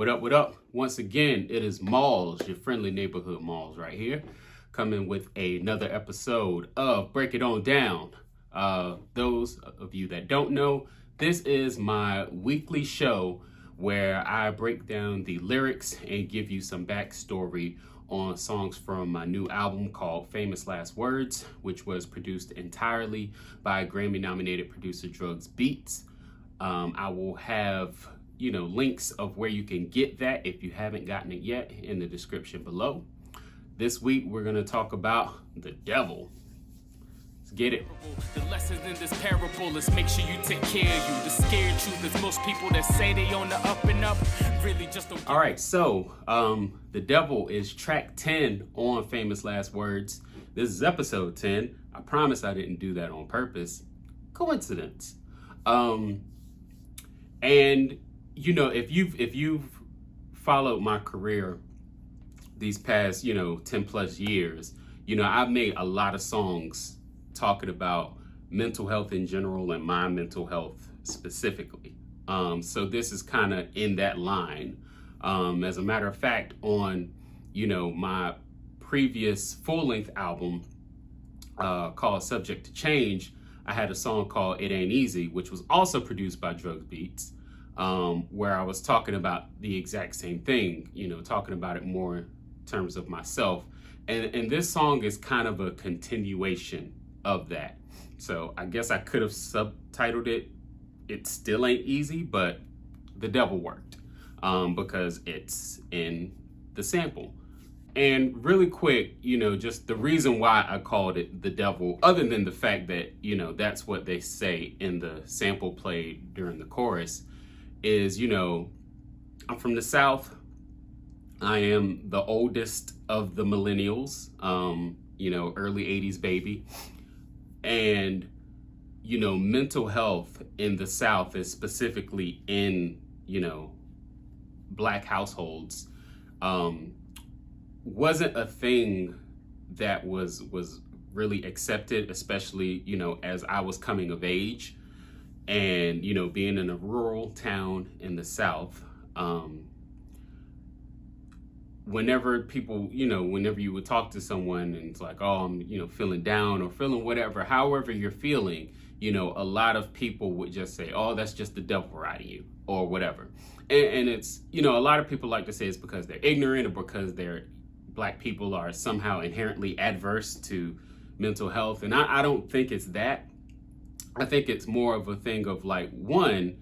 What up, what up? Once again, it is Malls, your friendly neighborhood Malls right here, coming with another episode of Break It On Down. Those of you that don't know, this is my weekly show where I break down the lyrics and give you some backstory on songs from my new album called Famous Last Words, which was produced entirely by Grammy-nominated producer D.R.U.G.S. I will have links of where you can get that if you haven't gotten it yet in the description below. This week we're going to talk about the devil. Let's get it. The lesson in this parable is make sure you take care of you. The scared truth is most people that say they on the up and up really just don't. All right, so the devil is track 10 on Famous Last Words. This is episode 10. I promise I didn't do that on purpose. Coincidence. And if you've followed my career these past 10 plus years, I've made a lot of songs talking about mental health in general and my mental health specifically. So this is kind of in that line. As a matter of fact, on my previous full-length album called Subject to Change, I had a song called It Ain't Easy, which was also produced by Drug Beats. Where I was talking about the exact same thing, talking about it more in terms of myself. And this song is kind of a continuation of that. So I guess I could have subtitled it, It Still Ain't Easy, but the devil worked because it's in the sample. And really quick, just the reason why I called it the devil, other than the fact that, that's what they say in the sample played during the chorus, is, I'm from the South. I am the oldest of the millennials, early 80s baby. And, mental health in the South is specifically in, Black households, wasn't a thing that was really accepted, especially, as I was coming of age. And, being in a rural town in the South, whenever people, whenever you would talk to someone and it's like, oh, I'm, feeling down or feeling whatever, however you're feeling, a lot of people would just say, oh, that's just the devil riding you or whatever. And it's, a lot of people like to say it's because they're ignorant or because Black people are somehow inherently adverse to mental health. And I don't think it's that. I think it's more of a thing of like, one,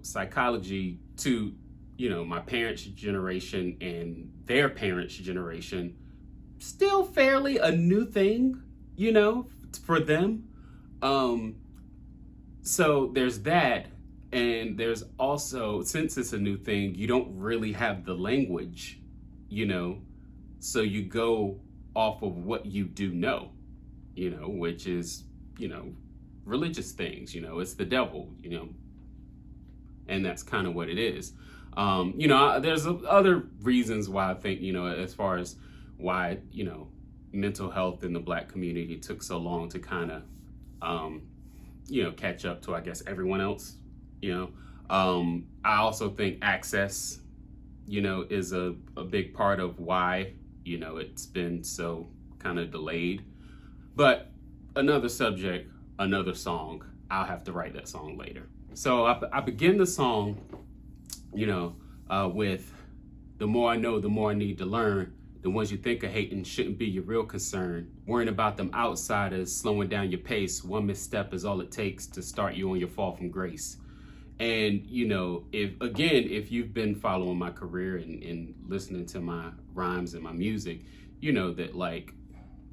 psychology, two, my parents' generation and their parents' generation, still fairly a new thing, for them. So there's that. And there's also, since it's a new thing, you don't really have the language, so you go off of what you do know, which is, religious things, it's the devil, and that's kind of what it is. There's other reasons why I think, as far as why, mental health in the Black community took so long to kind of, catch up to, I guess, everyone else, I also think access, is a big part of why, it's been so kind of delayed. But another subject, another song. I'll have to write that song later. So I begin the song, with the more I know, the more I need to learn. The ones you think are hating shouldn't be your real concern. Worrying about them outsiders, slowing down your pace. One misstep is all it takes to start you on your fall from grace. And, if you've been following my career and listening to my rhymes and my music, that like,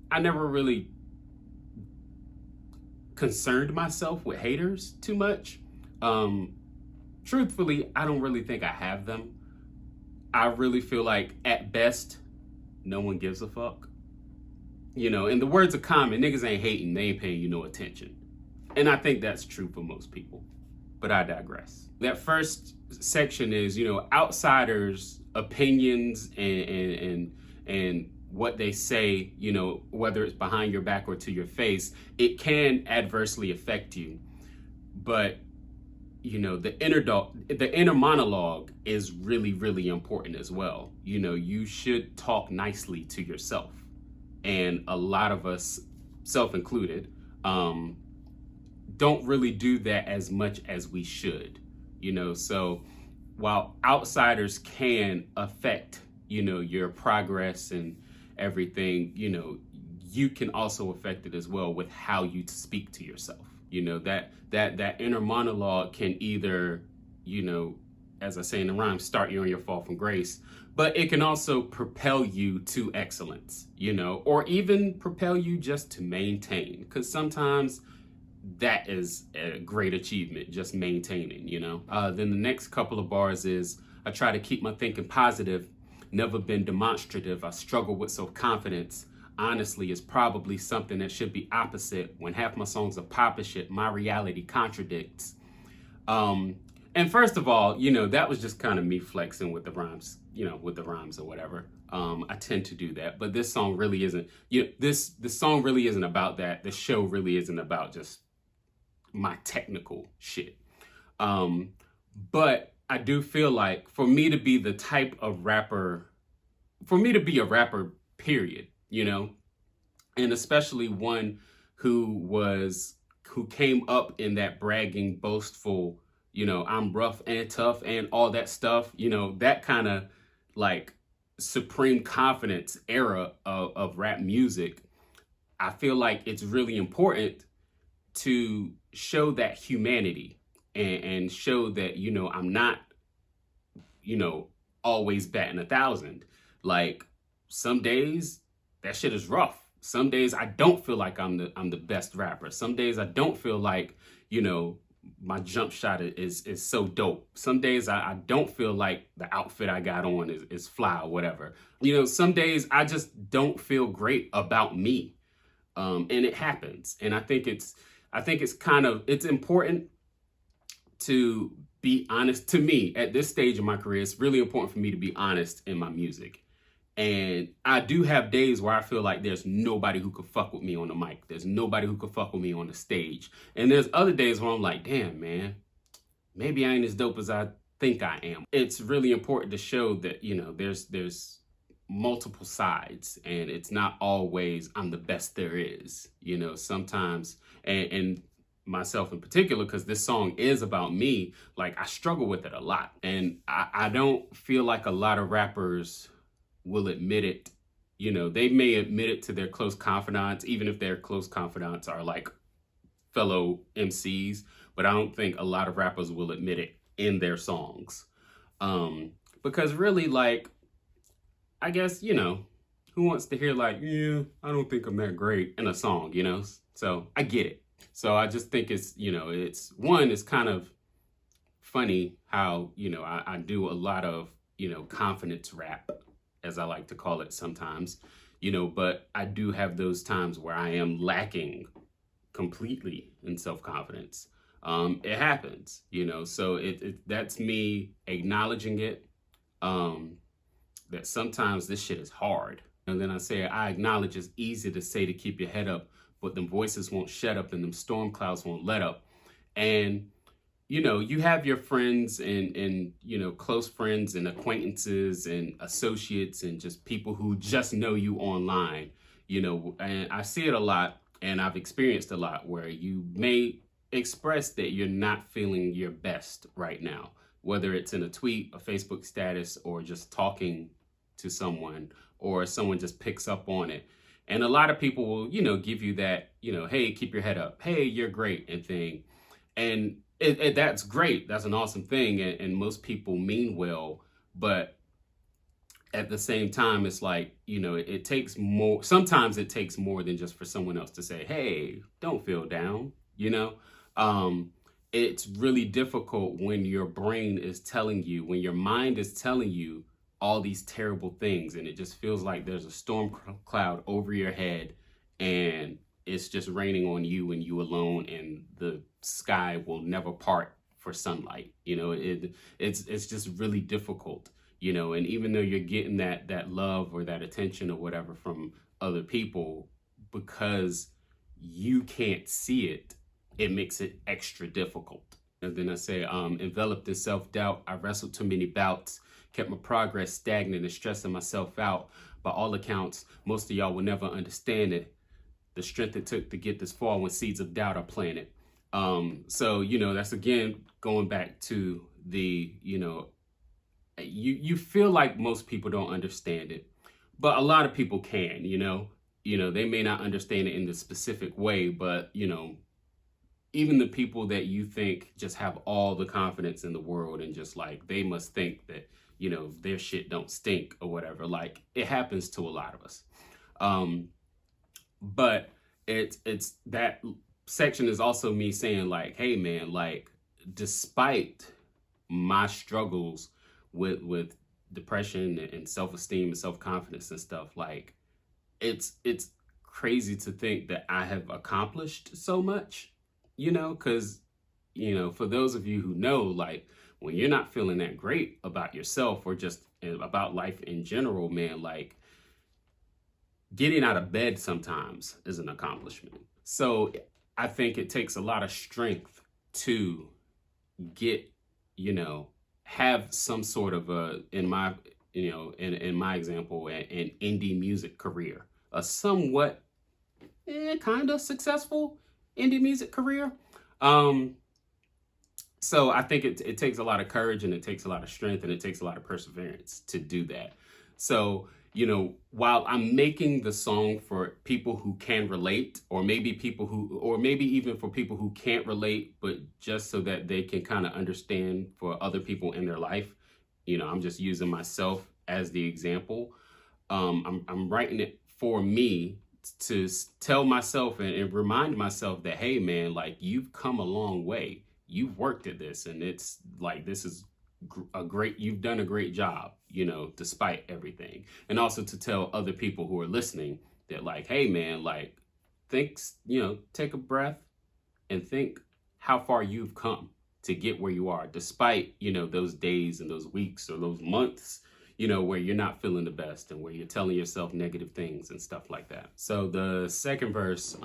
I never really concerned myself with haters too much. Truthfully, I don't really think I have them. I really feel like at best, no one gives a fuck. In the words of Common, niggas ain't hating, they ain't paying you no attention. And I think that's true for most people, but I digress. That first section is, outsiders' opinions and what they say, whether it's behind your back or to your face, it can adversely affect you. But the inner monologue is really, really important as well. You should talk nicely to yourself. And a lot of us, self included, don't really do that as much as we should. So while outsiders can affect, your progress and everything, you can also affect it as well with how you speak to yourself. That inner monologue can either, as I say in the rhyme, start you on your fall from grace, but it can also propel you to excellence, or even propel you just to maintain. Because sometimes that is a great achievement, just maintaining. Then the next couple of bars is, I try to keep my thinking positive, never been demonstrative. I struggle with self-confidence. Honestly, is probably something that should be opposite. When half my songs are pop shit, my reality contradicts. And first of all, that was just kind of me flexing with the rhymes, or whatever. I tend to do that, but this song really isn't. This song really isn't about that. The show really isn't about just my technical shit. But I do feel like for me to be the type of rapper, for me to be a rapper, period, and especially one who came up in that bragging, boastful, I'm rough and tough and all that stuff, that kind of like supreme confidence era of rap music. I feel like it's really important to show that humanity and show that, I'm not, always batting 1,000. Like, some days that shit is rough. Some days I don't feel like I'm the best rapper. Some days I don't feel like, my jump shot is so dope. Some days I don't feel like the outfit I got on is fly or whatever. Some days I just don't feel great about me. And it happens. And I think it's important to be honest. To me, at this stage of my career, it's really important for me to be honest in my music. And I do have days where I feel like there's nobody who could fuck with me on the mic. There's nobody who could fuck with me on the stage. And there's other days where I'm like, damn, man, maybe I ain't as dope as I think I am. It's really important to show that, there's multiple sides, and it's not always I'm the best there is. Sometimes, and myself in particular, because this song is about me, like, I struggle with it a lot. And I don't feel like a lot of rappers will admit it. They may admit it to their close confidants, even if their close confidants are like fellow MCs, but I don't think a lot of rappers will admit it in their songs. Because really, like, I guess, who wants to hear like, yeah, I don't think I'm that great in a song, So I get it. So I just think it's, it's kind of funny how, I do a lot of, confidence rap, as I like to call it sometimes, but I do have those times where I am lacking completely in self-confidence. It happens, so that's me acknowledging it, that sometimes this shit is hard. And then I acknowledge it's easy to say to keep your head up, but them voices won't shut up and them storm clouds won't let up. And you have your friends and close friends and acquaintances and associates and just people who just know you online, and I see it a lot, and I've experienced a lot where you may express that you're not feeling your best right now, whether it's in a tweet, a Facebook status, or just talking to someone, or someone just picks up on it. And a lot of people will, give you that, hey, keep your head up. Hey, you're great and thing. And that's great. That's an awesome thing. And most people mean well. But at the same time, it's like, it takes more. Sometimes it takes more than just for someone else to say, hey, don't feel down. It's really difficult when your brain is telling you, when your mind is telling you all these terrible things, and it just feels like there's a storm cloud over your head, and it's just raining on you and you alone, and the sky will never part for sunlight. It's just really difficult, and even though you're getting that love or that attention or whatever from other people, because you can't see it, it makes it extra difficult. And then I say, enveloped in self-doubt, I wrestled too many bouts, kept my progress stagnant and stressing myself out. By all accounts, most of y'all will never understand it. The strength it took to get this far when seeds of doubt are planted. So, that's again going back to the, you feel like most people don't understand it, but a lot of people can, they may not understand it in the specific way, but, even the people that you think just have all the confidence in the world and just like they must think that their shit don't stink or whatever, like it happens to a lot of us. But it's that section is also me saying like, hey man, like despite my struggles with depression and self-esteem and self-confidence and stuff, like it's crazy to think that I have accomplished so much, because, for those of you who know, like when you're not feeling that great about yourself or just about life in general, man, like getting out of bed sometimes is an accomplishment. So I think it takes a lot of strength to get, have some sort of in my example, an indie music career, a somewhat kind of successful indie music career. So I think it takes a lot of courage and it takes a lot of strength and it takes a lot of perseverance to do that. So, while I'm making the song for people who can relate, or maybe even for people who can't relate, but just so that they can kind of understand for other people in their life, I'm just using myself as the example. I'm writing it for me to tell myself and remind myself that, hey man, like you've come a long way. You've worked at this and it's like, this is you've done a great job, despite everything. And also to tell other people who are listening that like, hey man, like take a breath and think how far you've come to get where you are, despite, those days and those weeks or those months, where you're not feeling the best and where you're telling yourself negative things and stuff like that. So the second verse,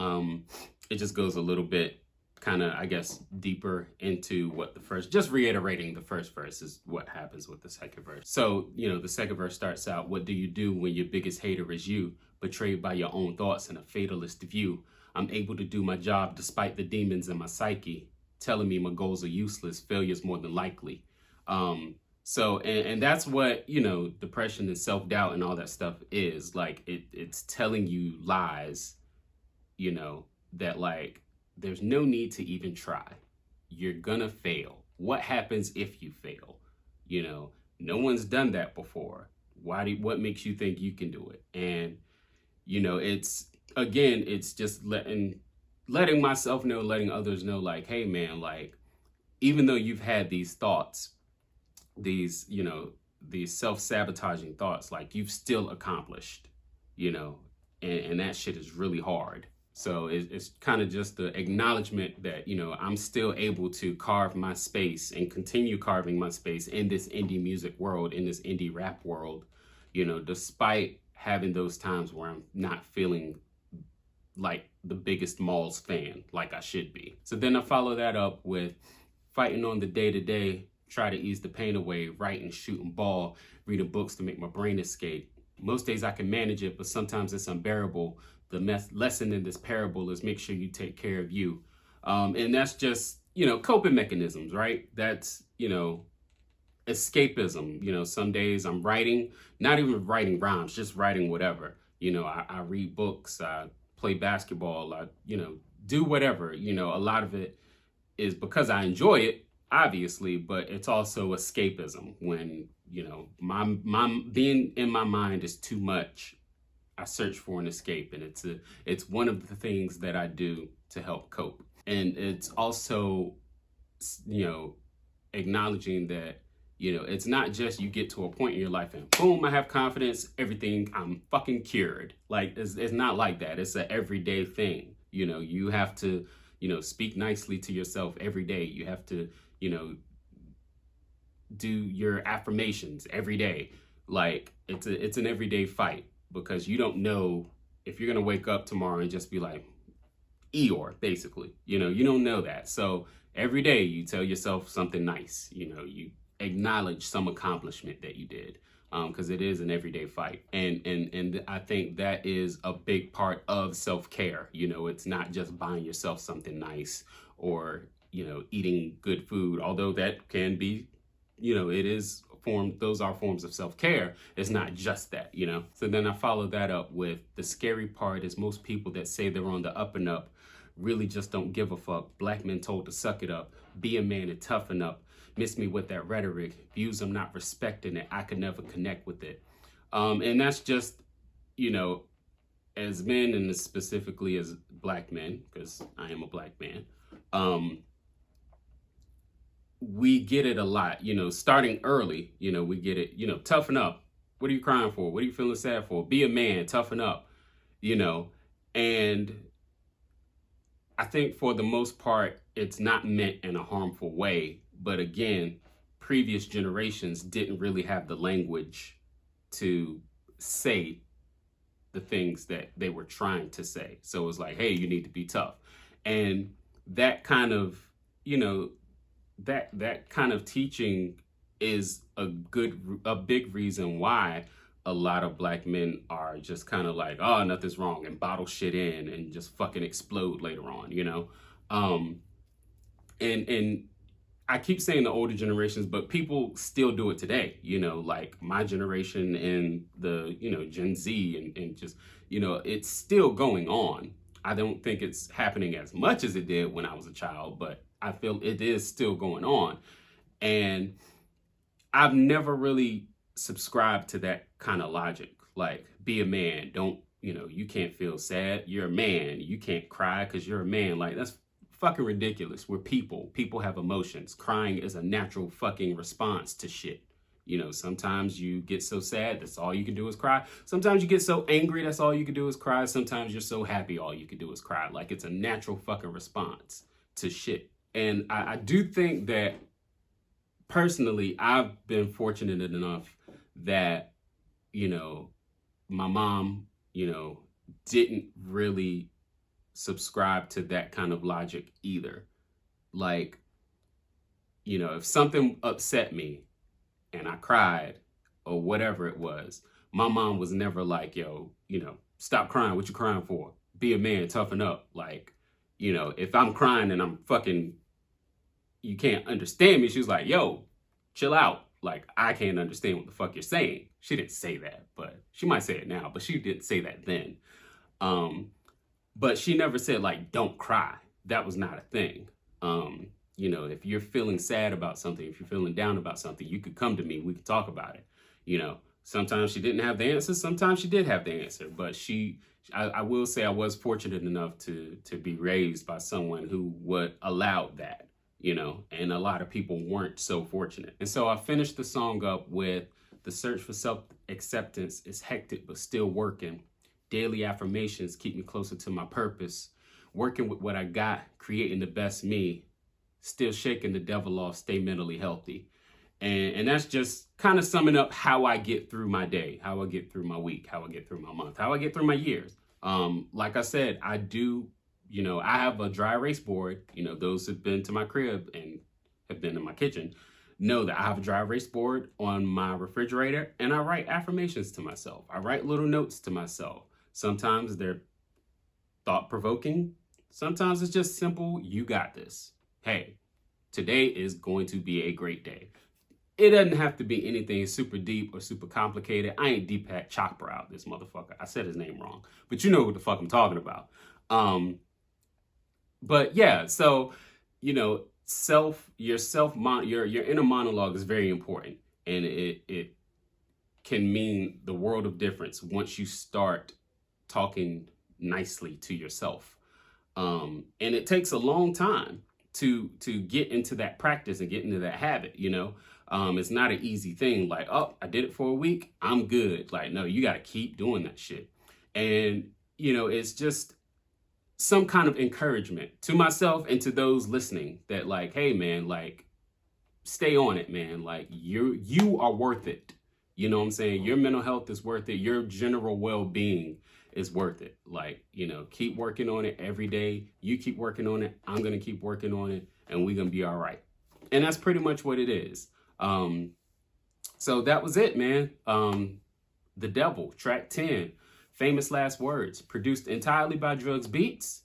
it just goes a little bit kind of, I guess, deeper into what the first, just reiterating the first verse is what happens with the second verse. So, the second verse starts out, what do you do when your biggest hater is you, betrayed by your own thoughts and a fatalist view? I'm able to do my job despite the demons in my psyche, telling me my goals are useless, failure's more than likely. So, and that's what, depression and self-doubt and all that stuff is. Like, it's telling you lies, that like, there's no need to even try. You're gonna fail. What happens if you fail? No one's done that before. What makes you think you can do it? And, it's just letting myself know, letting others know, like, hey man, like, even though you've had these thoughts, these self-sabotaging thoughts, like you've still accomplished, and that shit is really hard. So it's kind of just the acknowledgement that, I'm still able to carve my space and continue carving my space in this indie music world, in this indie rap world, despite having those times where I'm not feeling like the biggest Malls fan like I should be. So then I follow that up with fighting on the day-to-day, try to ease the pain away, writing, shooting ball, reading books to make my brain escape. Most days I can manage it, but sometimes it's unbearable. The lesson in this parable is make sure you take care of you. And that's just, coping mechanisms, right? That's, escapism. Some days I'm writing, not even writing rhymes, just writing whatever. I read books, I play basketball, I, do whatever. A lot of it is because I enjoy it, obviously, but it's also escapism when, my being in my mind is too much. I search for an escape, and it's one of the things that I do to help cope. And it's also, acknowledging that, it's not just you get to a point in your life and boom, I have confidence, everything, I'm fucking cured. Like, it's not like that. It's an everyday thing. You have to, speak nicely to yourself every day. You have to, do your affirmations every day. Like, it's an everyday fight, because you don't know if you're going to wake up tomorrow and just be like, Eeyore, basically. You don't know that. So every day you tell yourself something nice. You acknowledge some accomplishment that you did, because it is an everyday fight. And I think that is a big part of self-care. It's not just buying yourself something nice or, eating good food, although that can be, it is those are forms of self-care. It's not just that. So then I follow that up with the scary part is most people that say they're on the up and up really just don't give a fuck. Black men told to suck it up, be a man and toughen up. Miss me with that rhetoric, views I'm not respecting it, I could never connect with it. And that's just, as men, and specifically as black men, because I am a black man, we get it a lot, starting early, we get it, toughen up. What are you crying for? What are you feeling sad for? Be a man, toughen up, and I think for the most part, it's not meant in a harmful way. But again, previous generations didn't really have the language to say the things that they were trying to say. So it was like, hey, you need to be tough. And that kind of, that kind of teaching is a big reason why a lot of black men are just kind of like, oh, nothing's wrong, and bottle shit in and just fucking explode later on, and I keep saying the older generations, but people still do it today, like my generation and the, Gen Z and just, it's still going on. I don't think it's happening as much as it did when I was a child, but I feel it is still going on. And I've never really subscribed to that kind of logic. Like, be a man, don't, you can't feel sad. You're a man. You can't cry because you're a man. Like, that's fucking ridiculous. We're people. People have emotions. Crying is a natural fucking response to shit. Sometimes you get so sad, that's all you can do is cry. Sometimes you get so angry, that's all you can do is cry. Sometimes you're so happy, all you can do is cry. Like, it's a natural fucking response to shit. And I do think that, personally, I've been fortunate enough that, my mom, didn't really subscribe to that kind of logic either. Like, if something upset me and I cried or whatever it was, my mom was never like, yo, stop crying. What you crying for? Be a man, toughen up. Like, if I'm crying and I'm fucking, you can't understand me, she was like, yo, chill out. Like, I can't understand what the fuck you're saying. She didn't say that, but she might say it now, but she didn't say that then. But she never said, like, don't cry. That was not a thing. If you're feeling sad about something, if you're feeling down about something, you could come to me. We could talk about it. Sometimes she didn't have the answer. Sometimes she did have the answer. But I will say I was fortunate enough to be raised by someone who would allow that, and a lot of people weren't so fortunate. And so I finished the song up with, the search for self-acceptance is hectic, but still working. Daily affirmations keep me closer to my purpose. Working with what I got, creating the best me. Still shaking the devil off, stay mentally healthy. And that's just kind of summing up how I get through my day, how I get through my week, how I get through my month, how I get through my years. Like I said, I do, I have a dry erase board. Those who've been to my crib and have been in my kitchen know that I have a dry erase board on my refrigerator, and I write affirmations to myself. I write little notes to myself. Sometimes they're thought-provoking. Sometimes it's just simple, you got this. Hey, today is going to be a great day. It doesn't have to be anything super deep or super complicated. I ain't Deepak Chopra, this motherfucker. I said his name wrong, but you know what the fuck I'm talking about. But yeah, so, your inner monologue is very important, and it can mean the world of difference once you start talking nicely to yourself. And it takes a long time to get into that practice and get into that habit. It's not an easy thing. Like, oh, I did it for a week, I'm good. Like, no, you got to keep doing that shit. And it's just some kind of encouragement to myself and to those listening that, like, hey man, like, stay on it, man. Like, you are worth it. You know what I'm saying? Your mental health is worth it. Your general well-being it's worth it. Like, you know, keep working on it every day. You keep working on it. I'm going to keep working on it, and we're going to be all right. And that's pretty much what it is. So that was it, man. The Devil, track 10, Famous Last Words, produced entirely by D.R.U.G.S Beats.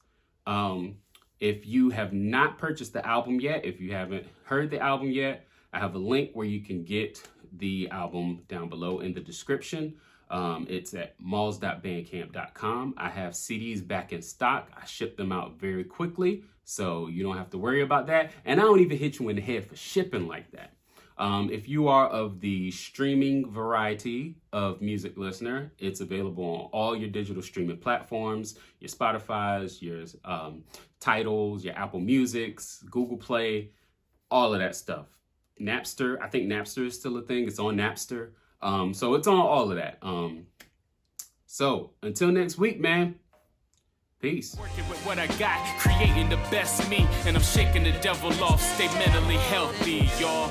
If you have not purchased the album yet, if you haven't heard the album yet, I have a link where you can get the album down below in the description. It's at malls.bandcamp.com. I have CDs back in stock. I ship them out very quickly, so you don't have to worry about that. And I don't even hit you in the head for shipping like that. If you are of the streaming variety of music listener, it's available on all your digital streaming platforms, your Spotify's, your Titles, your Apple Musics, Google Play, all of that stuff. Napster, I think Napster is still a thing. It's on Napster. So it's on all of that. So until next week, man. Peace. Working with what I got, creating the best me, and I'm shaking the devil off. Stay mentally healthy, y'all.